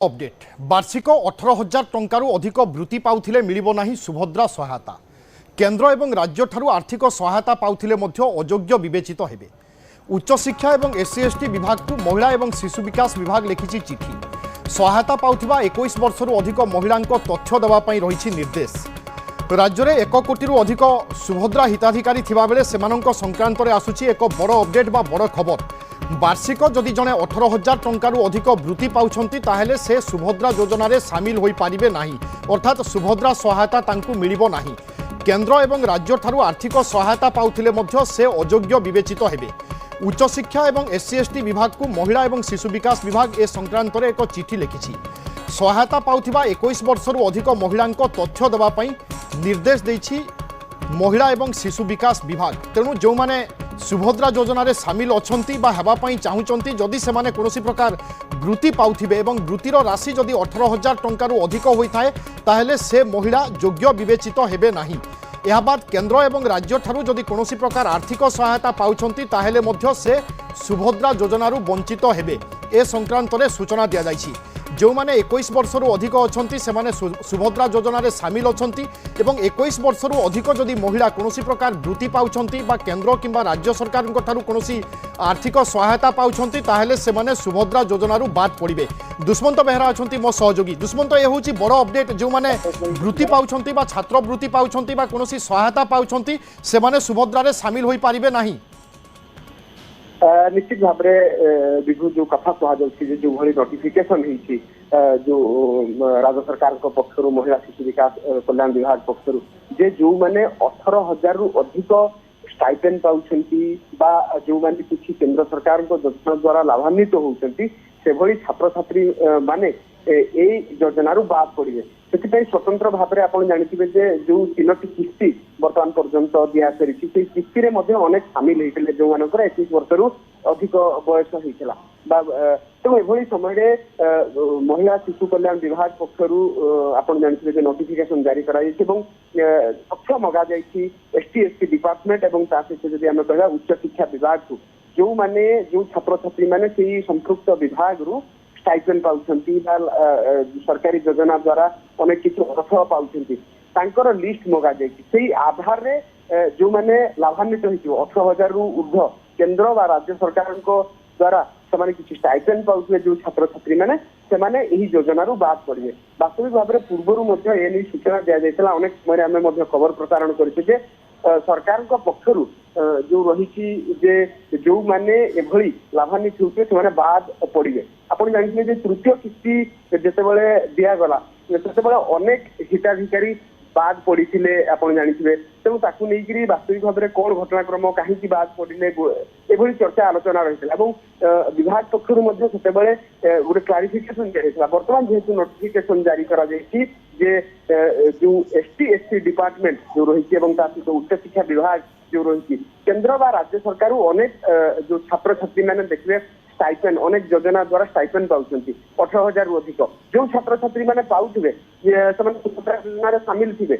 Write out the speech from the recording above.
Update वार्षिक 18,000 टंकारु अधिक वृत्ति पाउथिले मिलिबो नाही सुभद्रा सहायता। केंद्र एवं राज्य ठारू आर्थिक सहायता पाउथिले मध्य अयोग्य विवेचित हेबे। उच्च शिक्षा एवं एससी एसटी विभाग को महिला एवं शिशु विकास विभाग लिखिछि चिठी। सहायता पाउथिबा 21 वर्षरु अधिक महिलांको तथ्य देबा पई रहिछि निर्देश। राज्य में 1 कोटी अधिक सुभद्रा हिताधिकारी थिबा बेले सेमानंको संक्रांत रे आसुछि एक बड़ अपडेट बा बड़ खबर। वार्षिक जदि जड़े 18,000 टंकारु अधिक वृत्ति पाउछंती ताहेले से सुभद्रा योजन सामिल होई पारिबे नाही, अर्थात सुभद्रा सहायता तांकु मिलिबो नाही। केंद्र एवं राज्य ठारू आर्थिक सहायता पाउथिले मध्य से अयोग्य विवेचित हेबे। उच्च शिक्षा एवं एससी एसटी विभाग को महिला एवं शिशु विकास विभाग ए संक्रांत रे एक चिठी लिखिछि। सहायता पाउथिबा 21 वर्षरु अधिक महिलांको तथ्य देबा पई निर्देश देछि महिला एवं शिशु विकास विभाग। तेणु जो माने सुभद्रा योजन सामिल अछंती बा हेबा पई चाहुचंती जदि से माने कोनोसी प्रकार वृत्ति पाउथिबे एवं वृत्तिर राशि जदि 18,000 टंकारु अधिक होइथाए ताहेले से महिला योग्य विवेचित हेबे नाही। यह बाद केंद्र एवं राज्य ठारू जदि कोनोसी प्रकार आर्थिक सहायता पाउछंती ताहेले मध्य से सुभद्रा योजनारु वंचित हेबे। ए संक्रांत रे सूचना दिया जाइछि। जो माने 21 वर्षरु अधिक अछंती से माने सुभद्रा योजन सामिल अछंती एवं 21 वर्षरु अधिक जदि महिला कोनोसी प्रकार वृत्ति पाउछंती बा केंद्र किंबा राज्य सरकार ठारू कोनोसी आर्थिक सहायता पाउछंती ताहेले से माने सुभद्रा योजनारु बाद पड़िबे। दुष्मंत बेहरा अछंती मो सहयोगी। दुष्मंत ए होची बड़ अपडेट। जो माने वृत्ति पाउछंती बा छात्र वृत्ति पाउछंती बा कोनोसी सहायता पाउछंती से माने सुभद्रा रे सामिल होई पारिबे नाही। निश्चित भाव में विभु जो कथा कहुच्छी जो भाई नोटिफिकेशन जो राज्य सरकार पक्षर महिला शिशु विकास कल्याण विभाग पक्षर जे जो मैंने 18,000 रु अधिक स्टाइपेंड पाउछंती बा जो मैंने किसी केंद्र सरकार योजना द्वारा लाभान्वित होउछंती से भली छात्र छात्री माने ए योजना बाद पड़े। से स्वतंत्र भाव में आप जानते जो 3टी किस्ती बर्तमान पर्यंत दिया सारी किस्ती अनेक सामिल होते जो मान 21 वर्ष अधिक बयस होता तेणु एभली समय महिला शिशु कल्याण विभाग पक्षर आप जानते नोटिफिकेशन जारी तथ्य मगा एसटी एसटी डिपार्टमेंट और सहित जब आम कह उच्च शिक्षा विभाग को जो माने जो छात्र छात्री मैंने संपृक्त विभाग रु स्टाइपेंड पाउछंती बा सरकारी योजना द्वारा अनेक किसी अर्थ पाउछंती तांकर लिस्ट मगा जाइछि। आधार रे जो माने लाभान्वित होइछो 18,000 रु ऊर्ध्व केंद्र बा राज्य सरकार द्वारा से किसी स्टाइपेंड पाउथले जो छात्र छात्री मैंने से यही योजना रु बाद पड़े। वास्तविक भाव में पूर्वर ए सूचना दि जाइछला अनेक समय आम खबर प्रसारण करिछे सरकार पक्षर जो रही जो माने एभली लाभान्वित होते से बाद पड़े। आप जानते तृतीय किस्ती जितेबाला दिगला से अनेक हिताधिकारी बाद पड़ी आप जानते तेणु ताकू नहीं वास्तविक भाव में कौन घटनाक्रम कहीं बाद पड़े एभली चर्चा आलोचना रही विभाग पक्षर गोटे क्लारिफिकेशन दिया। बर्तमान जेहेतु नोटिफिकेशन जारी करा जे जो एसटी एसटी डिपार्टमेंट जो रही उच्च शिक्षा विभाग जो रही केंद्र बा राज्य सरकार अनेक जो छात्र छात्री मैंने देखिए स्टाइपेंड अनेक योजना द्वारा स्टाइपेंड पाउछंती 18,000 रु अधिक जो छात्र छात्री मैंने पाउथिबे योजना सामिल थे